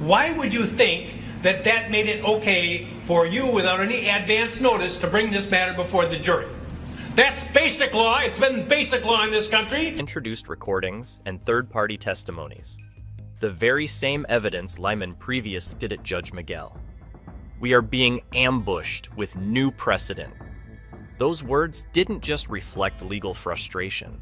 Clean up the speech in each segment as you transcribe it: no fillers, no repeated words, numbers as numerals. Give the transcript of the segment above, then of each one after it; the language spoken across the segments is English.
Why would you think that that made it okay for you, without any advance notice, to bring this matter before the jury? That's basic law. It's been basic law in this country. Introduced recordings and third-party testimonies. The very same evidence Lyman previously did at Judge Miguel. We are being ambushed with new precedent. Those words didn't just reflect legal frustration.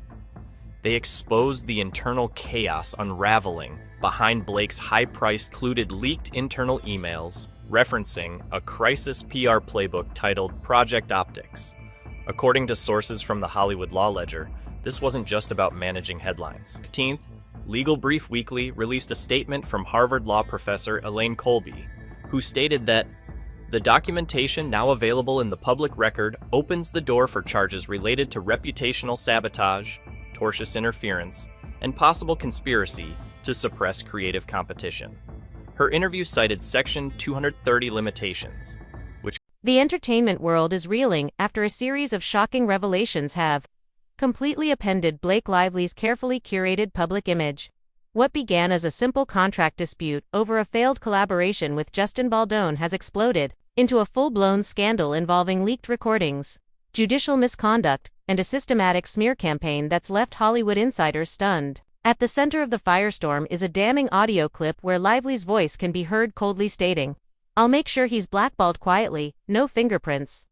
They exposed the internal chaos unraveling behind Blake's high-priced, included leaked internal emails referencing a crisis PR playbook titled Project Optics. According to sources from the Hollywood Law Ledger, this wasn't just about managing headlines. 15th, Legal Brief Weekly released a statement from Harvard law professor Elaine Colby, who stated that the documentation now available in the public record opens the door for charges related to reputational sabotage, tortious interference, and possible conspiracy to suppress creative competition. Her interview cited Section 230 limitations, which the entertainment world is reeling after a series of shocking revelations have completely upended Blake Lively's carefully curated public image. What began as a simple contract dispute over a failed collaboration with Justin Baldoni has exploded into a full-blown scandal involving leaked recordings, judicial misconduct, and a systematic smear campaign that's left Hollywood insiders stunned. At the center of the firestorm is a damning audio clip where Lively's voice can be heard coldly stating, "I'll make sure he's blackballed quietly, no fingerprints."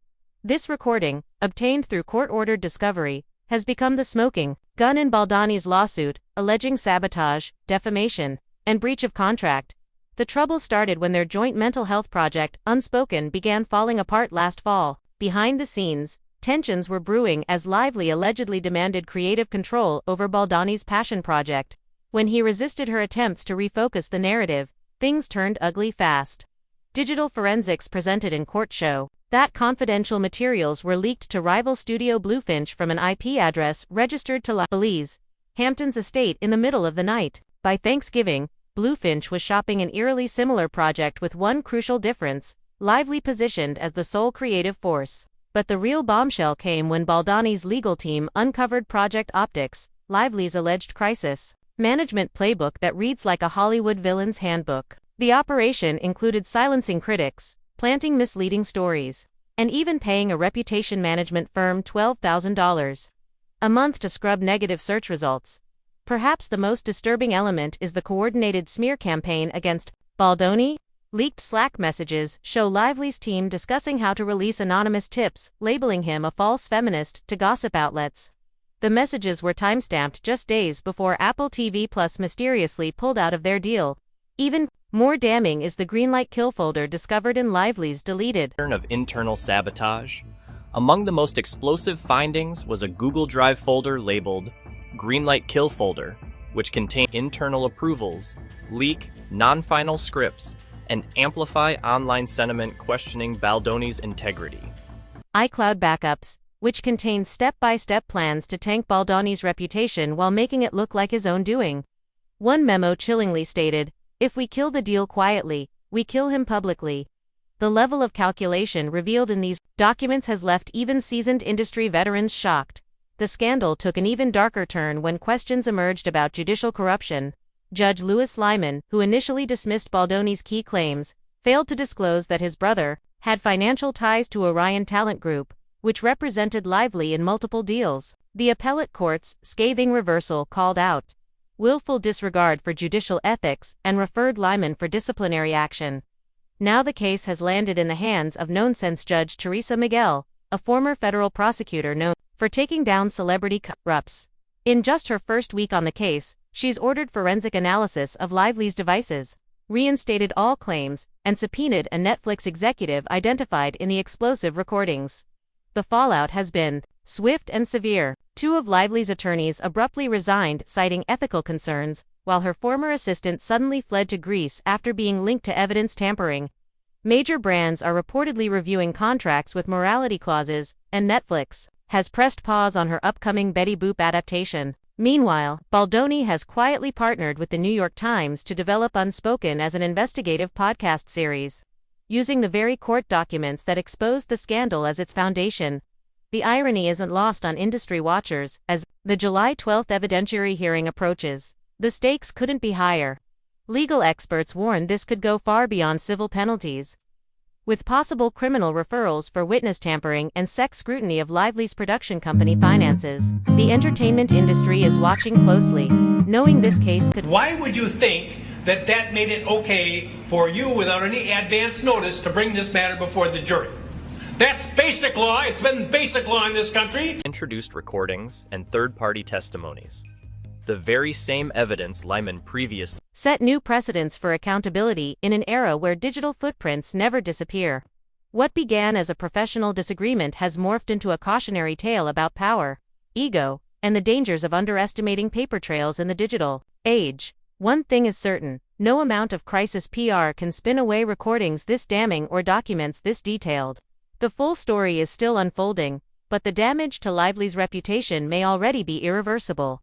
This recording, obtained through court-ordered discovery, has become the smoking gun in Baldoni's lawsuit, alleging sabotage, defamation, and breach of contract. The trouble started when their joint mental health project, Unspoken, began falling apart last fall. Behind the scenes, tensions were brewing as Lively allegedly demanded creative control over Baldoni's passion project. When he resisted her attempts to refocus the narrative, things turned ugly fast. Digital forensics presented in court show that confidential materials were leaked to rival studio Bluefinch from an IP address registered to Belize, Hampton's estate in the middle of the night. By Thanksgiving, Bluefinch was shopping an eerily similar project with one crucial difference: Lively positioned as the sole creative force. But the real bombshell came when Baldoni's legal team uncovered Project Optics, Lively's alleged crisis management playbook that reads like a Hollywood villain's handbook. The operation included silencing critics, planting misleading stories, and even paying a reputation management firm $12,000 a month to scrub negative search results. Perhaps the most disturbing element is the coordinated smear campaign against Baldoni. Leaked Slack messages show Lively's team discussing how to release anonymous tips, labeling him a false feminist to gossip outlets. The messages were timestamped just days before Apple TV Plus mysteriously pulled out of their deal. Even more damning is the Greenlight kill folder discovered in Lively's deleted of internal sabotage. Among the most explosive findings was a Google Drive folder labeled Greenlight kill folder, which contained internal approvals, leak non-final scripts, and amplify online sentiment questioning Baldoni's integrity. iCloud backups, which contained step-by-step plans to tank Baldoni's reputation while making it look like his own doing. One memo chillingly stated, "If we kill the deal quietly, we kill him publicly." The level of calculation revealed in these documents has left even seasoned industry veterans shocked. The scandal took an even darker turn when questions emerged about judicial corruption. Judge Louis Lyman, who initially dismissed Baldoni's key claims, failed to disclose that his brother had financial ties to Orion Talent Group, which represented Lively in multiple deals. The appellate court's scathing reversal called out willful disregard for judicial ethics and referred Lyman for disciplinary action. Now the case has landed in the hands of nonsense Judge Teresa Miguel, a former federal prosecutor known for taking down celebrity cover-ups. In just her first week on the case, she's ordered forensic analysis of Lively's devices, reinstated all claims, and subpoenaed a Netflix executive identified in the explosive recordings. The fallout has been swift and severe. Two of Lively's attorneys abruptly resigned, citing ethical concerns, while her former assistant suddenly fled to Greece after being linked to evidence tampering. Major brands are reportedly reviewing contracts with morality clauses, and Netflix has pressed pause on her upcoming Betty Boop adaptation. Meanwhile, Baldoni has quietly partnered with the New York Times to develop Unspoken as an investigative podcast series, using the very court documents that exposed the scandal as its foundation. The irony isn't lost on industry watchers. As the July 12th evidentiary hearing approaches, the stakes couldn't be higher. Legal experts warn this could go far beyond civil penalties, with possible criminal referrals for witness tampering and sex scrutiny of Lively's production company finances. The entertainment industry is watching closely, knowing this case could— Why would you think that that made it okay for you without any advance notice to bring this matter before the jury? That's basic law. It's been basic law in this country. Introduced recordings and third-party testimonies. The very same evidence Lyman previously set new precedents for accountability in an era where digital footprints never disappear. What began as a professional disagreement has morphed into a cautionary tale about power, ego, and the dangers of underestimating paper trails in the digital age. One thing is certain: no amount of crisis PR can spin away recordings this damning or documents this detailed. The full story is still unfolding, but the damage to Lively's reputation may already be irreversible.